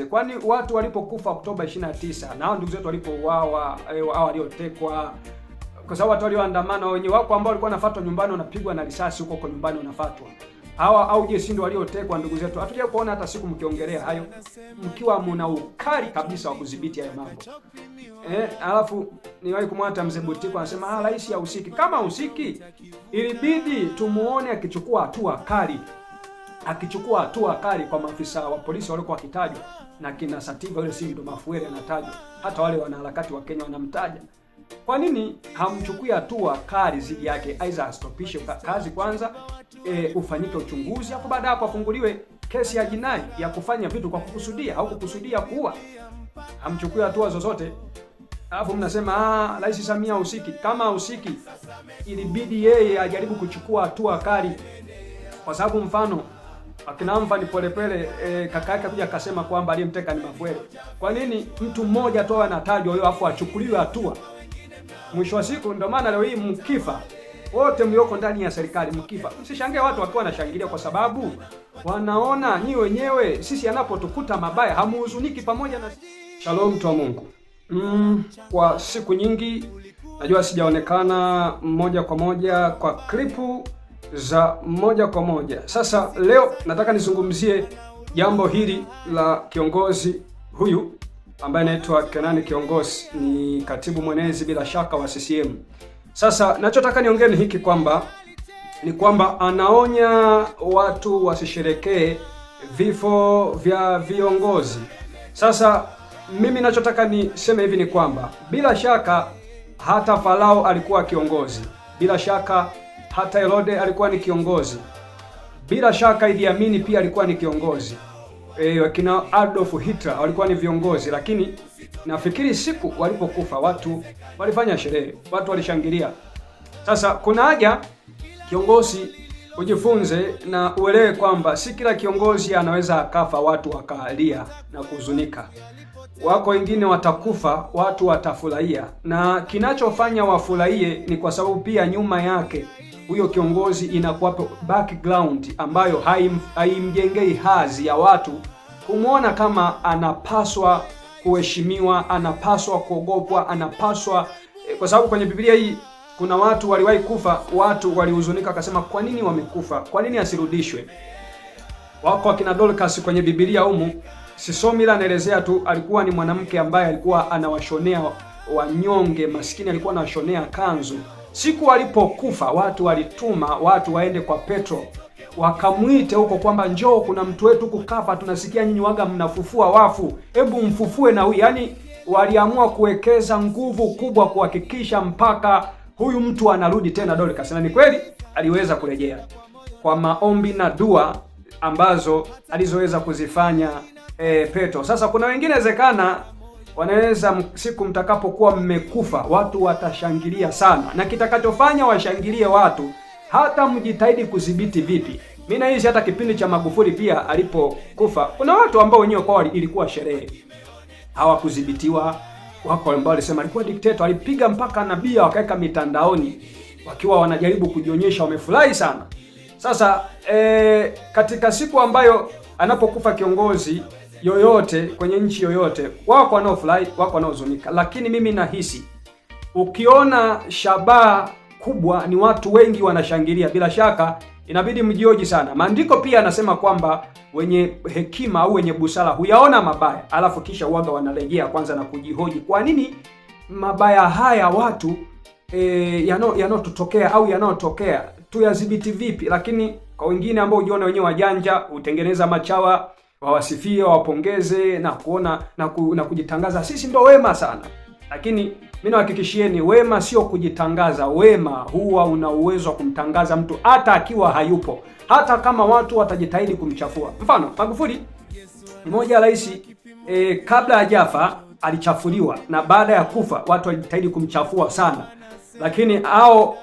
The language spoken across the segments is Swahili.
Kwani watu walipokufa Oktoba 29 na hao ndugu zetu walipouawa, hao waliotekwa, kwa sababu watu walioandamana wenyewe wako ambao walikuwa wanafuatwa nyumbani, wanapigwa na risasi huko nyumbani wanafuatwa. Hawa au je, si ndio waliotekwa ndugu zetu? Hatuja kuona hata siku mkiongelea hayo, mkiwa mna ukali kabisa wa kudhibiti hayo mambo. Alafu niwahi kumwata mzee Butiko anasema rais hahusiki. Kama hahusiki, ilibidi tumuone akichukua hatua kali. Akichukua hatua kali kwa maafisa wa polisi waliokuwa wakitajwa na kina Sativa yule si ndo Mafuere anatajwa, hata wale wanaharakati wa Kenya wanamtaja. Kwa nini hamchukui hatua kali zidi yake? Aidha astopishe kazi kwanza, ufanyike uchunguzi, hapo baada hapo afunguliwe kesi ya jinai ya kufanya vitu kwa kukusudia au kukusudia kuua. Hamchukui hatua zozote. Alafu mnasema Rais Samia husiki. Kama husiki, ilibidi yeye ajaribu kuchukua hatua kali, kwa sababu mfano akina Mfani Polepole kaka yake kuja akasema kwamba aliyemteka ni Mafuere. Kwa nini mtu mmoja tu anatajwa huyo afu achukuliwe hatua? Mwisho wa siku ndio maana leo hii mkifa wote mlioko ndani ya serikali mkifa, msishangae watu wakiwa wanashangilia, kwa sababu wanaona nyi wenyewe sisi anapotukuta mabaya hamuhuzuniki pamoja na Shalom mtu wa Mungu. Kwa siku nyingi najua sijaonekana moja kwa moja kwa klipu za moja kwa moja. Sasa leo nataka nizungumzie jambo hili la kiongozi huyu ambaye anaitwa Kenani Kiongosi, ni katibu mwenezi bila shaka wa CCM. Sasa nachotaka niongee ni hiki kwamba anaonya watu wasisherekee vifo vya viongozi. Sasa mimi nachotaka niseme hivi ni kwamba bila shaka hata Farao alikuwa kiongozi, bila shaka hata Herode alikuwa ni kiongozi, bila shaka Idi Amin pia alikuwa ni kiongozi, wakina Adolf Hitler walikuwa ni viongozi. Lakini nafikiri siku walipokufa watu walifanya sherehe, watu walishangilia. Sasa kuna haja kiongozi ujifunze na uelewe kwamba si kila kiongozi anaweza akafa watu wakalia na kuhuzunika. Wako wengine watakufa watu watafurahia, na kinachofanya wafurahie ni kwa sababu pia nyuma yake huyo kiongozi inakuwa background ambayo haimjengei hadhi ya watu kumwona kama anapaswa kuheshimiwa, anapaswa kuogopwa, anapaswa kwa sababu kwenye Biblia hii kuna watu waliwahi kufa, watu walihuzunika, akasema kwa nini wamekufa? Kwa nini asirudishwe? Wako akina Dorcas kwenye Biblia humu, sisomi ila naelezea tu, alikuwa ni mwanamke ambaye alikuwa anawashonea wanyonge maskini, alikuwa anawashonea kanzu. Siku walipokufa watu walituma watu waende kwa Petro wakamwite huko kwamba njoo, kuna mtu wetu kukafa, tunasikia nyinyi waga mnafufua wafu, hebu mfufue na huyu. Yaani waliamua kuwekeza nguvu kubwa kuhakikisha mpaka huyu mtu anarudi tena Dorcas, na ni kweli aliweza kurejea kwa maombi na dua ambazo alizoweza kuzifanya Petro. Sasa kuna wengine inawezekana wanaweza siku mtakapokuwa mmekufa watu watashangilia sana, na kitakachofanya washangilie watu hata mjitahidi kudhibiti vipi. Mimi nahisi hata kipindi cha Magufuli pia alipokufa kuna watu ambao wenyewe kwao ilikuwa sherehe, hawakudhibitiwa. Wako ambao walisema alikuwa dikteta, alipiga mpaka nabii wakaweka mitandaoni wakiwa wanajaribu kujionyesha wamefurahi sana. Sasa katika siku ambayo anapokufa kiongozi yoyote kwenye nchi yoyote, wako wanaofurahi, wako wanaohuzunika, lakini mimi nahisi ukiona shabaha kubwa ni watu wengi wanashangilia, bila shaka inabidi mjioji sana. Maandiko pia yanasema kwamba wenye hekima au wenye busara huyaona mabaya alafu kisha uaga wanarejea kwanza na kujihoji, kwa nini mabaya haya watu yanotokea au yanotokea tuyadhibiti vipi? Lakini kwa wengine ambao ujiona wenyewe wajanja, utengeneza machawa, wawasifie, wawapongeze na kuona na kujitangaza sisi ndio wema sana. Lakini mimi nawahakikishieni wema sio kujitangaza. Wema huwa una uwezo wa kumtangaza mtu hata akiwa hayupo, hata kama watu watajitahidi kumchafua. Mfano Magufuli ni mmoja wa rais, kabla hajafa alichafuliwa, na baada ya kufa watu walijitahidi kumchafua sana, lakini hao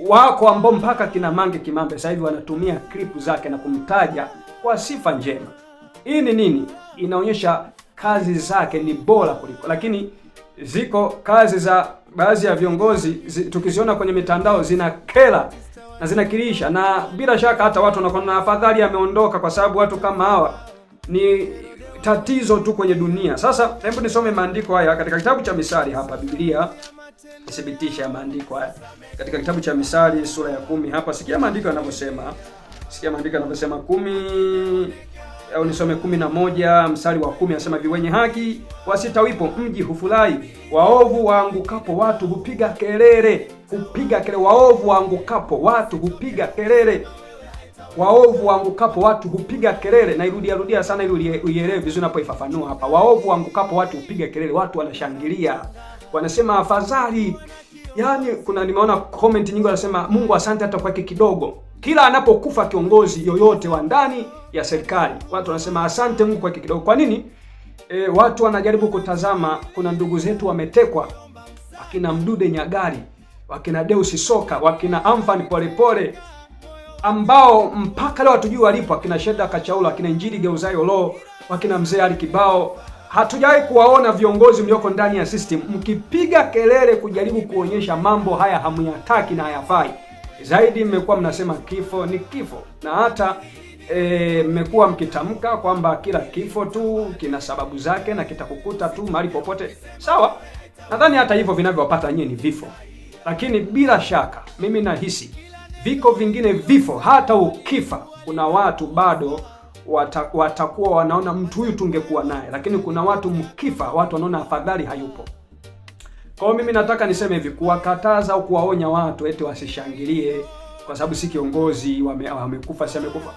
wako ambao mpaka kina Mange Kimambe sasa hivi wanatumia klipu zake na kumtaja kwa sifa njema. Hii ni nini? Inaonyesha kazi zake ni bora kuliko. Lakini ziko kazi za baadhi ya viongozi tukiziona kwenye mitandao zinakera na zinakilisha, na bila shaka hata watu wanakuwa afadhali ameondoka, kwa sababu watu kama hawa ni tatizo tu kwenye dunia. Sasa hebu nisome maandiko haya katika kitabu cha Misali hapa. Biblia ithibitisha maandiko haya katika kitabu cha Misali sura ya 10 hapa. Sikia maandiko yanavyosema. Sikia maandiko yanavyosema 10 au nisome 11 mstari wa 10, anasema hivi: wenye haki wasitawipo mji hufurahi, waovu waangukapo watu hupiga kelele. Hupiga kelele. Waovu waangukapo watu hupiga kelele. Waovu waangukapo watu hupiga kelele. Na rudia sana ili uielewe vizuri napoifafanua hapa. Waovu waangukapo watu hupiga kelele, watu wanashangilia, wanasema afadhali. Yaani nimeona comment nyingi wanasema Mungu asante hata kwa kidogo. Kila anapokufa kiongozi yoyote wa ndani ya serikali, watu wanasema asante Mungu kwa kidogo. Kwa nini? Watu wanajaribu kutazama, kuna ndugu zetu wametekwa, wakina Mdude Nyagali, wakina Deus Soka, wakina Amfani Polepole, ambao mpaka leo hatujui walipo, wakina Sheda Kachaula, wakina Injili Geuzayo Lo, wakina Mzee Ali Kibao. Hatujawahi kuwaona viongozi mlioko ndani ya system mkipiga kelele kujaribu kuonyesha mambo haya hamuyataki na hayafai. Zaidi mmekuwa mnasema kifo ni kifo, na hata mmekuwa mkitamka kwamba kila kifo tu kina sababu zake na kitakukuta tu mahali popote. Sawa, nadhani hata hivyo vinavyowapata nyinyi ni vifo, lakini bila shaka mimi nahisi viko vingine vifo, hata ukifa kuna watu bado watakuwa wanaona mtu huyu tungekuwa naye, lakini kuna watu mkifa watu wanaona afadhali hayupo. Kwa hiyo mimi nataka niseme hivi, kuwakataza au kuwaonya watu eti wasishangilie kwa sababu si kiongozi wamekufa, si amekufa.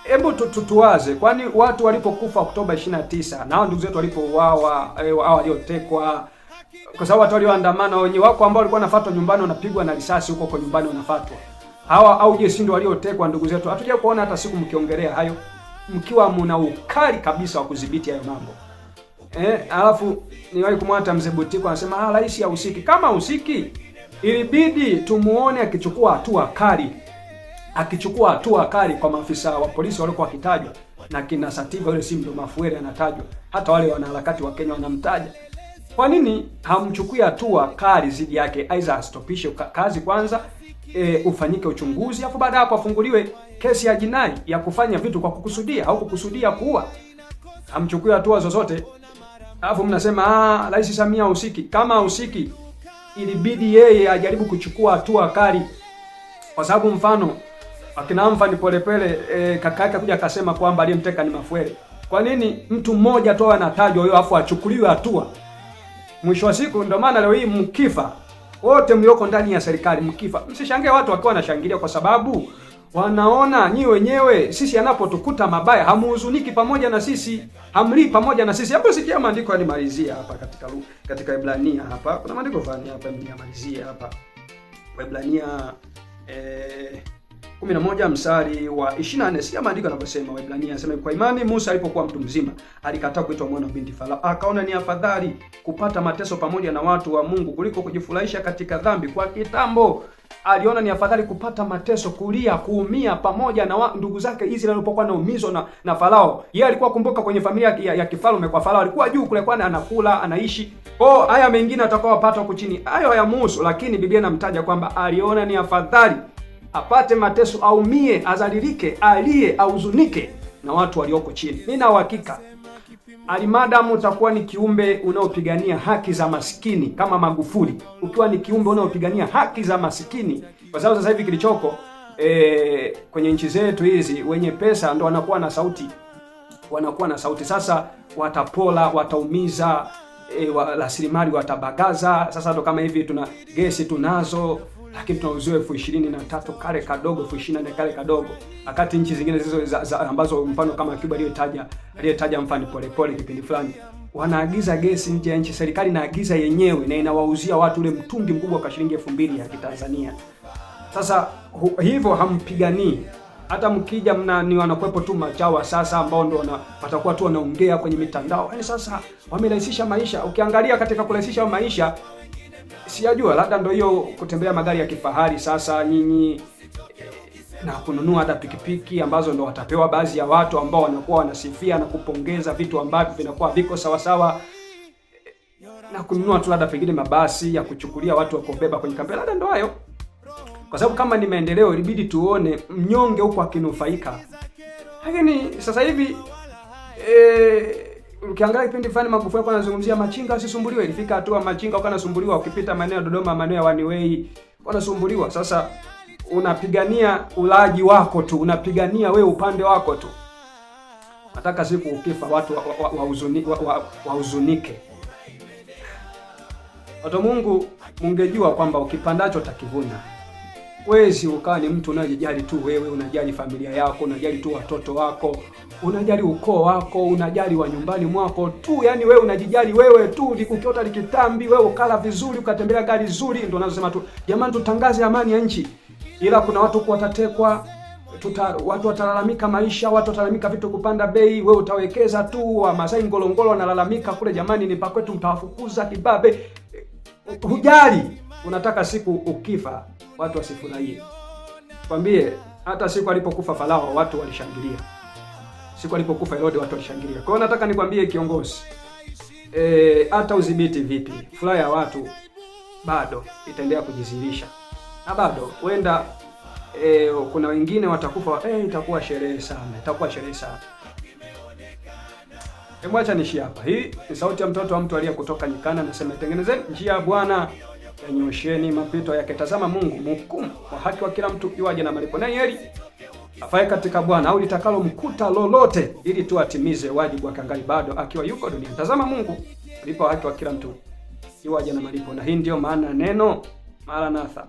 Hebu tuwaze, kwani watu walipokufa Oktoba 29 na hao ndugu zetu walipouawa au waliotekwa, kwa sababu watu walioandamana wenye wako ambao walikuwa wanafuatwa nyumbani wanapigwa na risasi huko nyumbani wanafuatwa. Hawa au je, si ndio waliotekwa ndugu zetu? Hatuja kuona hata siku mkiongelea hayo, mkiwa mna ukali kabisa wa kudhibiti hayo mambo. Alafu niwahi kumwata Mzee Butiko anasema rais hahusiki. Kama husiki, ilibidi tumuone akichukua hatua kali. Akichukua hatua kali kwa maafisa wa polisi waliokuwa wakitajwa, na kina Sativa yule si ndo Mafuere anatajwa, hata wale wanaharakati wa Kenya wanamtaja. Kwa nini hamchukui hatua kali zidi yake? Aidha astopishe kazi kwanza, ufanyike uchunguzi, afu baada hapo afunguliwe kesi ya jinai ya kufanya vitu kwa kukusudia au kukusudia kuua. Hamchukui hatua zozote. Alafu mnasema Rais Samia husiki. Kama husiki, ilibidi yeye ajaribu kuchukua hatua kali. Kwa sababu mfano akina Amfani Polepole kaka yake kuja akasema kwamba aliyemteka ni Mafuere. Kwa nini mtu mmoja tu anatajwa huyo afu achukuliwe hatua? Mwisho wa siku ndio maana leo hii mkifa wote mlioko ndani ya serikali mkifa, msishangae watu wakiwa wanashangilia, kwa sababu wanaona nyi wenyewe sisi anapotukuta mabaya hamuhuzuniki pamoja na sisi, hamli pamoja na sisi. Hapo sikia maandiko yanimalizia hapa katika Waebrania hapa. Kuna maandiko fulani hapa nimalizia hapa. Waebrania 11 mstari wa 24. Sikia maandiko yanavyosema. Waebrania anasema kwa imani Musa alipokuwa mtu mzima alikataa kuitwa mwana wa binti Farao, akaona ni afadhali kupata mateso pamoja na watu wa Mungu kuliko kujifurahisha katika dhambi. Kwa kitambo aliona ni afadhali kupata mateso, kuumia pamoja na ndugu zake Israeli walipokuwa naumizwa na Farao. Yeye alikuwa kumbuka kwenye familia ya kifalme kwa Farao, alikuwa juu kule kwani anakula, anaishi. Haya mengine atakayopata huko chini hayo hayamuhusu, lakini Biblia inamtaja kwamba aliona ni afadhali apate mateso, aumie, azalilike, alie, ahuzunike na watu walioko chini. Nina uhakika alimadamu utakuwa ni kiumbe unaopigania haki za maskini kama Magufuli, ukiwa ni kiumbe unaopigania haki za maskini, kwa sababu sasa hivi kilichoko kwenye nchi zetu hizi, wenye pesa ndo wanakuwa na sauti. Sasa watapola, wataumiza, rasilimali watabagaza. Sasa ndo kama hivi, tuna gesi tunazo, lakini tunauziwa 23,000 kale kadogo, 24,000 kale kadogo, wakati nchi zingine zizo ambazo mfano kama Cuba aliyetaja mfano Polepole kipindi fulani, wanaagiza gesi nje ya nchi. Serikali inaagiza yenyewe na inawauzia watu ule mtungi mkubwa kwa shilingi 2,000 ya Kitanzania. Sasa hivyo hampiganii. Hata mkija ni wanakuepo tu machawa sasa ambao ndo watakuwa tu wanaongea kwenye mitandao. Yaani sasa wamerahisisha maisha. Ukiangalia katika kurahisisha maisha, sijajua labda ndio hiyo kutembea magari ya kifahari sasa nyinyi, na kununua hata pikipiki ambazo ndo watapewa baadhi ya watu ambao wanakuwa wanasifia na kupongeza vitu ambavyo vinakuwa viko sawa sawa, na kununua tu labda pengine mabasi ya kuchukulia watu wakobeba kwenye kampeni. Labda ndio hayo, kwa sababu kama ni maendeleo ilibidi tuone mnyonge huko akinufaika. Lakini sasa hivi Ukiangalia kipindi fulani Magufuli alikuwa anazungumzia machinga usisumbuliwe, ilifika hatua machinga ukawa unasumbuliwa ukipita maeneo ya Dodoma, maeneo ya One Way wanasumbuliwa. Sasa unapigania ulaji wako tu, unapigania wewe upande wako tu. Nataka siku ukifa watu wahuzunike. Watu Mungu, mungejua kwamba ukipandacho utakivuna. Wezi ukawa ni mtu unajijali tu wewe, unajali familia yako, unajali tu watoto wako, unajali ukoo wako, unajali wa nyumbani mwako tu. Yani wewe unajijali wewe tu, ukiota likitambi wewe ukala vizuri, ukatembelea gari zuri, ndio unazosema tu jamani tutangaze amani ya nchi. Ila kuna watu kwa watatekwa, watu watalalamika maisha, watu watalalamika vitu kupanda bei, wewe utawekeza tu. Wa Masai Ngolongolo wanalalamika kule, jamani ni pakwetu mtawafukuza kibabe. Hujali, unataka siku ukifa watu wasifurahie. Kwambie hata siku alipokufa Farao watu walishangilia. Siku alipokufa Herode watu walishangilia. Kwa hiyo nataka nikwambie kiongozi, hata udhibiti vipi, furaha ya watu bado itaendelea kujizilisha. Na bado huenda kuna wengine watakufa, itakuwa sherehe sana, itakuwa sherehe sana. Acha nishi hapa. Hii ni sauti ya mtoto wa mtu aliye kutoka nyikana, anasema tengenezeni njia ya Bwana, yanyosheni mapito yake. Tazama Mungu mhukumu wa haki wa kila mtu iwaje na malipo. Na heri afaye katika Bwana au litakalo mkuta lolote, ili tu atimize wajibu wake angali bado akiwa yuko duniani. Tazama Mungu alipo haki wa kila mtu iwaje na malipo. Na hii ndio maana neno Maranatha.